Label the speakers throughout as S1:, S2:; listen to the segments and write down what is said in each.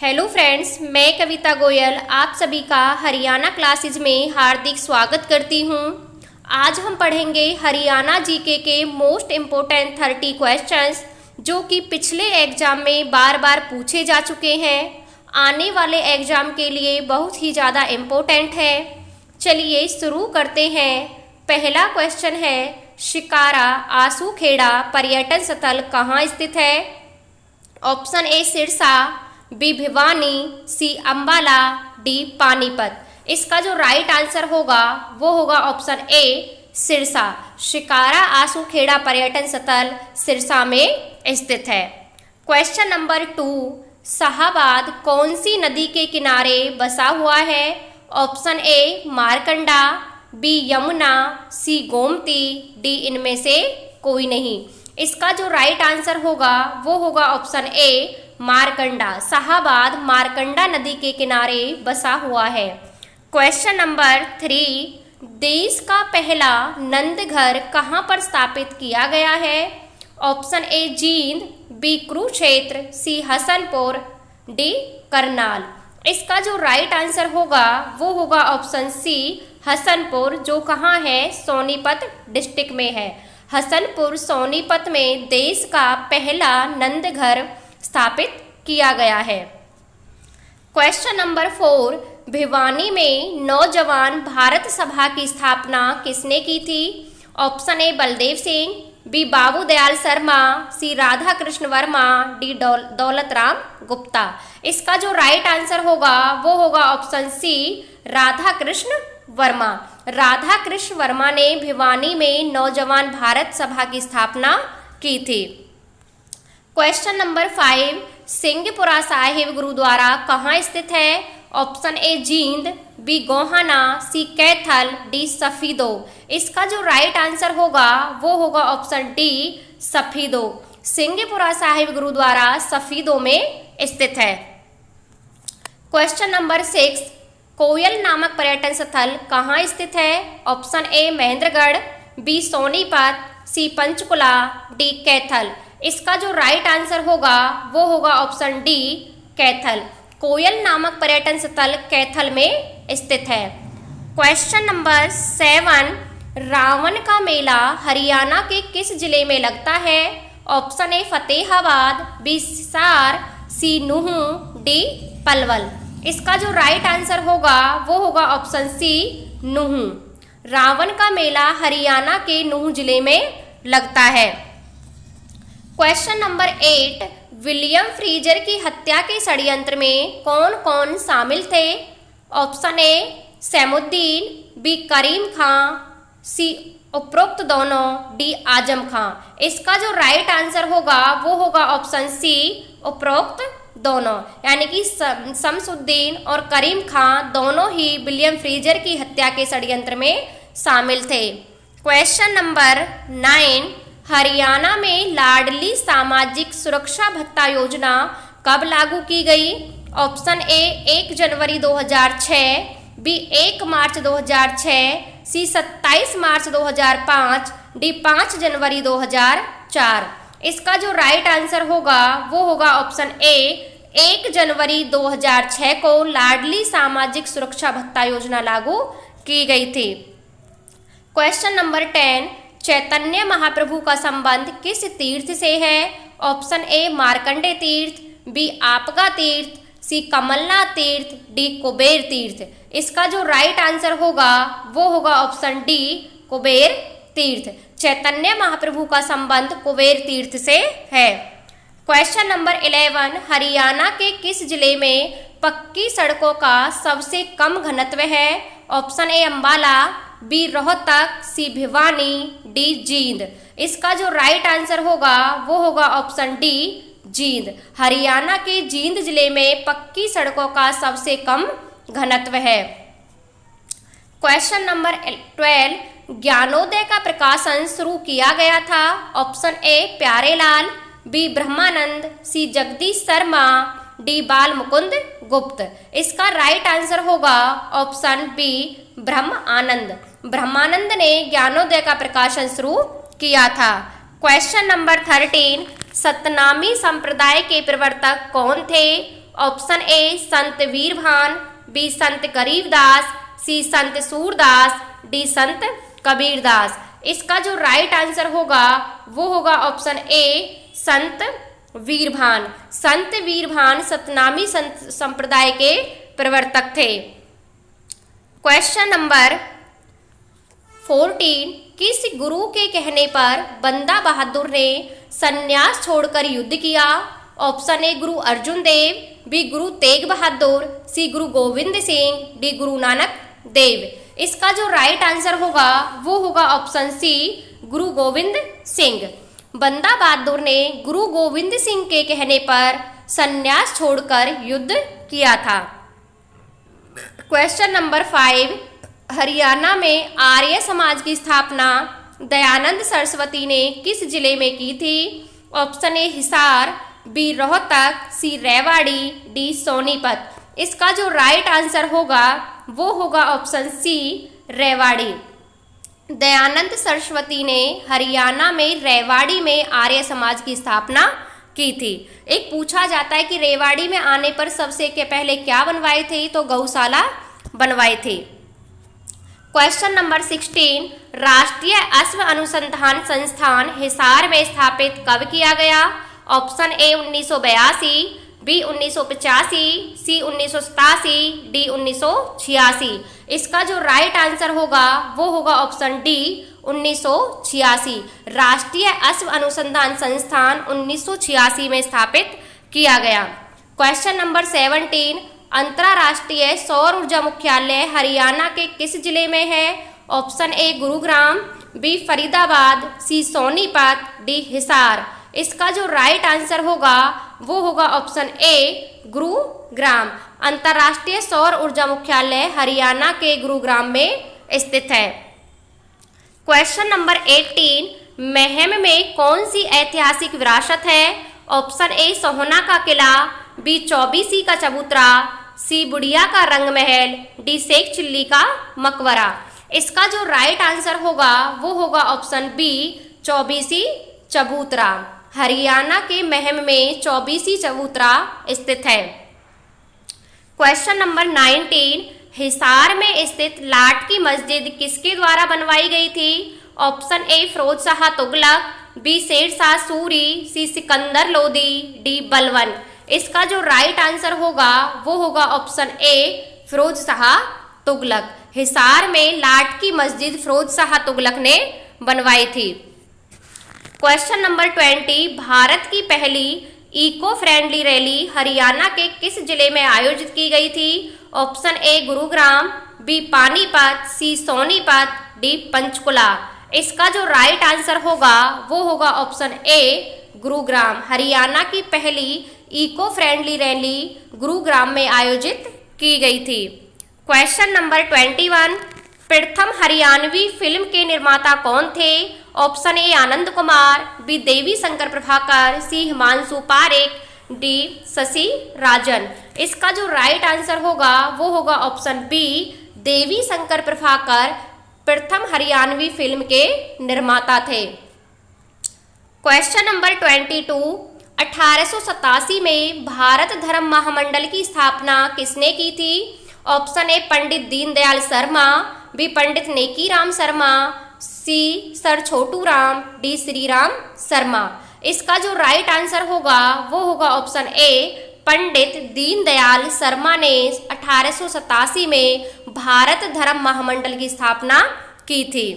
S1: Hello friends, मैं कविता गोयल आप सभी का हरियाणा क्लासेज में हार्दिक स्वागत करती हूँ। आज हम पढ़ेंगे हरियाणा जीके के मोस्ट इम्पोर्टेंट 30 क्वेश्चंस जो कि पिछले एग्जाम में बार बार पूछे जा चुके हैं। आने वाले एग्जाम के लिए बहुत ही ज़्यादा इम्पोर्टेंट है। चलिए शुरू करते हैं। पहला क्वेश्चन है, शिकारा आसूखेड़ा पर्यटन स्थल कहाँ स्थित है? Option A Sirsa, B Bhiwani, C Ambala, D Panipat. इसका जो राइट आंसर होगा वो होगा ऑप्शन ए सिरसा। शिकारा आसूखेड़ा पर्यटन स्थल सिरसा में स्थित है। क्वेश्चन नंबर 2, शाहाबाद कौन सी नदी के किनारे बसा हुआ है? Option A Markanda, B Yamuna, C Gomti, D इनमें से कोई नहीं। इसका जो राइट आंसर होगा वो होगा ऑप्शन ए मारकंडा। शाहाबाद मारकंडा नदी के किनारे बसा हुआ है। क्वेश्चन नंबर 3, देश का पहला नंदघर कहाँ पर स्थापित किया गया है? Option A Jind, B Kurukshetra, C Hasanpur, D Karnal. इसका जो राइट आंसर होगा वो होगा ऑप्शन सी हसनपुर, जो कहाँ है? सोनीपत डिस्ट्रिक्ट में है। हसनपुर सोनीपत में देश का पहला नंदघर स्थापित किया गया है। क्वेश्चन नंबर 4, भिवानी में नौजवान भारत सभा की स्थापना किसने की थी? Option A Baldev Singh, B Babu Dayal Sharma, C Radha Krishna Varma, D Daulat Ram Gupta. इसका जो राइट आंसर होगा वो होगा ऑप्शन सी राधा कृष्ण वर्मा। राधा कृष्ण वर्मा ने भिवानी में नौजवान भारत सभा की स्थापना की थी। क्वेश्चन नंबर 5, सिंहपुरा साहिब गुरुद्वारा कहाँ स्थित है? Option A Jind, B Gohana, C Kaithal, D Safidon. इसका जो राइट आंसर होगा वो होगा ऑप्शन डी सफीदो। सिंहपुरा साहिब गुरुद्वारा सफीदो में स्थित है। क्वेश्चन नंबर 6, कोयल नामक पर्यटन स्थल कहाँ स्थित है? Option A Mahendragarh, B Sonipat, C Panchkula, D Kaithal. इसका जो राइट आंसर होगा वो होगा ऑप्शन डी कैथल। कोयल नामक पर्यटन स्थल कैथल में स्थित है। क्वेश्चन नंबर 7, रावण का मेला हरियाणा के किस जिले में लगता है? Option A Fatehabad, B Hisar, C Nuh, D Palwal. इसका जो राइट आंसर होगा वो होगा ऑप्शन सी नूंह। रावण का मेला हरियाणा के नूंह जिले में लगता है। क्वेश्चन नंबर 8, विलियम फ्रीजर की हत्या के षड्यंत्र में कौन कौन शामिल थे? ऑप्शन ए सैमुद्दीन, बी करीम खां, सी उपरोक्त दोनों, डी आजम खां। इसका जो राइट आंसर होगा वो होगा ऑप्शन सी उपरोक्त दोनों, यानी कि शमसुद्दीन और करीम खां दोनों ही विलियम फ्रीजर की हत्या के षड्यंत्र में शामिल थे। क्वेश्चन नंबर 9, हरियाणा में लाडली सामाजिक सुरक्षा भत्ता योजना कब लागू की गई? ऑप्शन ए 1 जनवरी 2006, बी 1 मार्च 2006, सी 27 मार्च 2005, डी 5 जनवरी 2004। इसका जो राइट आंसर होगा वो होगा ऑप्शन ए 1 जनवरी 2006 को लाडली सामाजिक सुरक्षा भत्ता योजना लागू की गई थी। क्वेश्चन नंबर 10, चैतन्य महाप्रभु का संबंध किस तीर्थ से है? ऑप्शन ए मार्कंडे तीर्थ, बी आपगा तीर्थ, सी कमलनाथ तीर्थ, डी कुबेर तीर्थ। इसका जो राइट आंसर होगा वो होगा ऑप्शन डी कुबेर तीर्थ। चैतन्य महाप्रभु का संबंध कुबेर तीर्थ से है। क्वेश्चन नंबर 11, हरियाणा के किस जिले में पक्की सड़कों का सबसे कम घनत्व है? Option A Ambala, B Rohtak, C Bhiwani, D Jind. इसका जो राइट आंसर होगा वो होगा ऑप्शन डी जींद। हरियाणा के जींद जिले में पक्की सड़कों का सबसे कम घनत्व है। क्वेश्चन नंबर 12, ज्ञानोदय का प्रकाशन शुरू किया गया था? Option A Pyarelal, B Brahmanand, C Jagdish Sharma, D Bal Mukund Gupt. इसका राइट आंसर होगा ऑप्शन बी ब्रह्म आनंद। ब्रह्मानंद ने ज्ञानोदय का प्रकाशन शुरू किया था। क्वेश्चन नंबर 13, सतनामी संप्रदाय के प्रवर्तक कौन थे? ऑप्शन ए संत वीरभान, बी संत गरीबदास, सी संत सूरदास, डी संत कबीरदास। इसका जो राइट आंसर होगा वो होगा ऑप्शन ए संत वीरभान। संत वीरभान सतनामी संत संप्रदाय के प्रवर्तक थे। क्वेश्चन नंबर 14, किस गुरु के कहने पर बंदा बहादुर ने संन्यास छोड़कर युद्ध किया? Option A Guru Arjun Dev, B Guru Tegh Bahadur, C Guru Govind Singh, D Guru Nanak Dev. इसका जो राइट आंसर होगा वो होगा ऑप्शन सी गुरु गोविंद सिंह। बंदा बहादुर ने गुरु गोविंद सिंह के कहने पर संन्यास छोड़कर युद्ध किया था। क्वेश्चन नंबर 5, हरियाणा में आर्य समाज की स्थापना दयानंद सरस्वती ने किस जिले में की थी? Option A Hisar, B Rohtak, C Rewari, D Sonipat. इसका जो राइट आंसर होगा वो होगा ऑप्शन सी रेवाड़ी। दयानंद सरस्वती ने हरियाणा में रेवाड़ी में आर्य समाज की स्थापना की थी। एक पूछा जाता है कि रेवाड़ी में आने पर सबसे के पहले क्या बनवाए थे? तो गौशाला बनवाए थे। क्वेश्चन नंबर 16, राष्ट्रीय अश्व अनुसंधान संस्थान हिसार में स्थापित कब किया गया? Option A 1982, B 1985, C 1987, D 1986। इसका जो राइट आंसर होगा वो होगा ऑप्शन डी 1986। राष्ट्रीय अश्व अनुसंधान संस्थान 1986 में स्थापित किया गया। क्वेश्चन नंबर 17, अंतर्राष्ट्रीय सौर ऊर्जा मुख्यालय हरियाणा के किस जिले में है? Option A Gurugram, B Faridabad, C Sonipat, D Hisar. इसका जो राइट आंसर होगा वो होगा ऑप्शन ए गुरुग्राम। अंतर्राष्ट्रीय सौर ऊर्जा मुख्यालय हरियाणा के गुरुग्राम में स्थित है। क्वेश्चन नंबर 18, महम में कौन सी ऐतिहासिक विरासत है? ऑप्शन ए सोहना का किला, बी चौबीसी का चबूतरा, सी बुढ़िया का रंग महल, डी शेख चिल्ली का मकबरा। इसका जो राइट आंसर होगा वो होगा ऑप्शन बी चौबीसी चबूतरा। हरियाणा के महम में चौबीसी चबूतरा स्थित है। क्वेश्चन नंबर 19, हिसार में स्थित लाट की मस्जिद किसके द्वारा बनवाई गई थी? Option A Firoz Shah Tughlaq, B Sher Shah Suri, C Sikandar Lodi, D Balban. इसका जो राइट आंसर होगा वो होगा ऑप्शन ए फिरोज शाह तुगलक। हिसार में लाट की मस्जिद फिरोज शाह तुगलक ने बनवाई थी। क्वेश्चन नंबर 20, भारत की पहली इको फ्रेंडली रैली हरियाणा के किस जिले में आयोजित की गई थी? Option A Gurugram, B Panipat, C Sonipat, D Panchkula. इसका जो राइट आंसर होगा वो होगा ऑप्शन ए गुरुग्राम। हरियाणा की पहली इको फ्रेंडली रैली गुरुग्राम में आयोजित की गई थी। क्वेश्चन नंबर 21, प्रथम हरियाणवी फिल्म के निर्माता कौन थे? Option A Anand Kumar, B Devi Shankar Prabhakar, C Himanshu Parekh, D Shashi Rajan. इसका जो राइट आंसर होगा वो होगा ऑप्शन बी देवी शंकर प्रभाकर प्रथम हरियाणवी फिल्म के निर्माता थे। क्वेश्चन नंबर 22, 1887 में भारत धर्म महामंडल की स्थापना किसने की थी? Option A Pandit Deendayal Sharma, B Pandit Nekiram Sharma, C sir Chhotu Ram, D Shriram Sharma. इसका जो राइट आंसर होगा वो होगा ऑप्शन ए पंडित दीनदयाल शर्मा ने 1887 में भारत धर्म महामंडल की स्थापना की थी।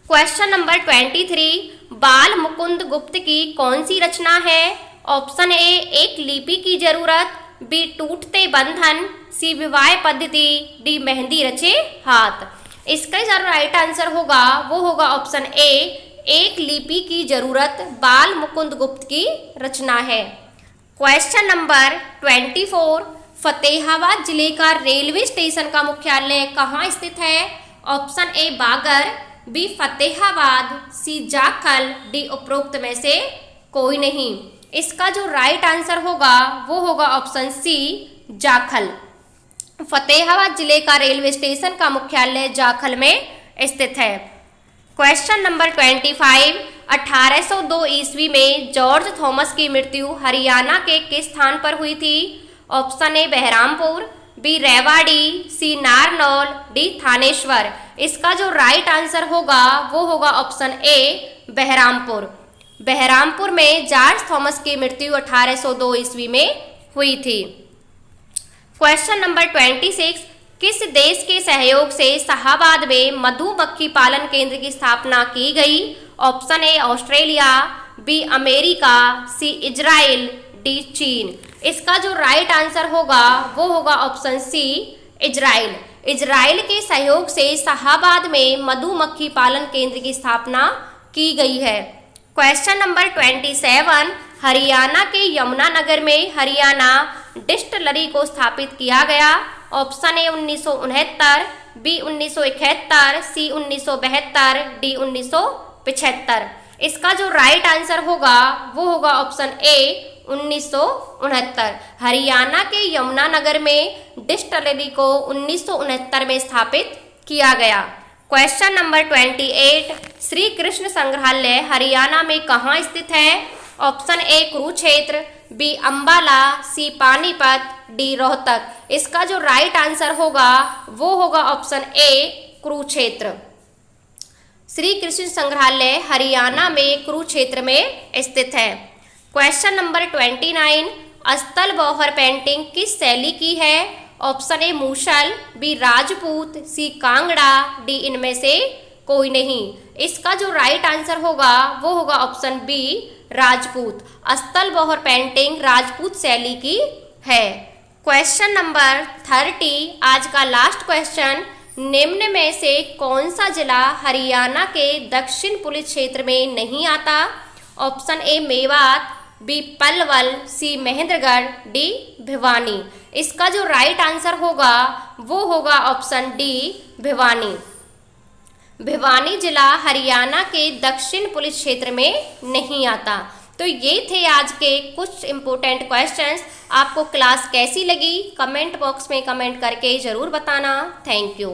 S1: क्वेश्चन नंबर 23, बाल मुकुंद गुप्त की कौन सी रचना है? ऑप्शन ए एक लिपि की जरूरत, बी टूटते बंधन, सी विवाह पद्धति, डी मेहंदी रचे हाथ। इसका जो राइट आंसर होगा वो होगा ऑप्शन ए एक लिपि की जरूरत बाल मुकुंद गुप्त की रचना है। क्वेश्चन नंबर 24, फतेहाबाद जिले का रेलवे स्टेशन का मुख्यालय कहाँ स्थित है? ऑप्शन ए बागर, बी फतेहाबाद, सी जाखल, डी उपरोक्त में से कोई नहीं। इसका जो राइट आंसर होगा वो होगा ऑप्शन सी जाखल। फतेहाबाद जिले का रेलवे स्टेशन का मुख्यालय जाखल में स्थित है। क्वेश्चन नंबर 25, 1802 ईस्वी में जॉर्ज थॉमस की मृत्यु हरियाणा के किस स्थान पर हुई थी? Option A Bahrampur, B Rewari, C Narnaul, D Thaneshwar. इसका जो राइट आंसर होगा वो होगा ऑप्शन ए बहरामपुर। बहरामपुर में जॉर्ज थॉमस की मृत्यु 1802 ईस्वी में हुई थी। क्वेश्चन नंबर 26, किस देश के सहयोग से शाहाबाद में मधुमक्खी पालन केंद्र की स्थापना की गई? Option A Australia, B America, C Israel, D चीन। इसका जो राइट आंसर होगा वो होगा ऑप्शन सी इजराइल। इजराइल के सहयोग से शाहाबाद में मधुमक्खी पालन केंद्र की स्थापना की गई है। क्वेश्चन नंबर 27, हरियाणा के यमुनानगर में हरियाणा डिस्टिलरी को स्थापित किया गया। Option A 1969, B 1971, C 1972, D 1975। इसका जो राइट आंसर होगा वो होगा ऑप्शन ए 1969। हरियाणा के यमुनानगर में डिस्टिलरी को 1969 में स्थापित किया गया। क्वेश्चन नंबर 28, श्री कृष्ण संग्रहालय हरियाणा में कहाँ स्थित है? Option A Kurukshetra, B Ambala, C Panipat, D Rohtak. इसका जो राइट आंसर होगा वो होगा ऑप्शन ए कुरुक्षेत्र। श्री कृष्ण संग्रहालय हरियाणा में कुरुक्षेत्र में स्थित है। क्वेश्चन नंबर 29, स्थल बौहर पेंटिंग किस शैली की है? ऑप्शन ए मूसल, बी राजपूत, सी कांगड़ा, डी इनमें से कोई नहीं। इसका जो राइट आंसर होगा वो होगा ऑप्शन बी राजपूत। स्थल बौहर पेंटिंग राजपूत शैली की है। क्वेश्चन नंबर 30, आज का लास्ट क्वेश्चन, निम्न में से कौन सा जिला हरियाणा के दक्षिण पूर्वी क्षेत्र में नहीं आता? Option A Mewat, B Palwal, C Mahendragarh, D Bhiwani. इसका जो राइट आंसर होगा वो होगा ऑप्शन डी भिवानी। भिवानी जिला हरियाणा के दक्षिण पूर्वी क्षेत्र में नहीं आता। तो ये थे आज के कुछ इम्पोर्टेंट क्वेश्चंस। आपको क्लास कैसी लगी कमेंट बॉक्स में कमेंट करके ज़रूर बताना। Thank you.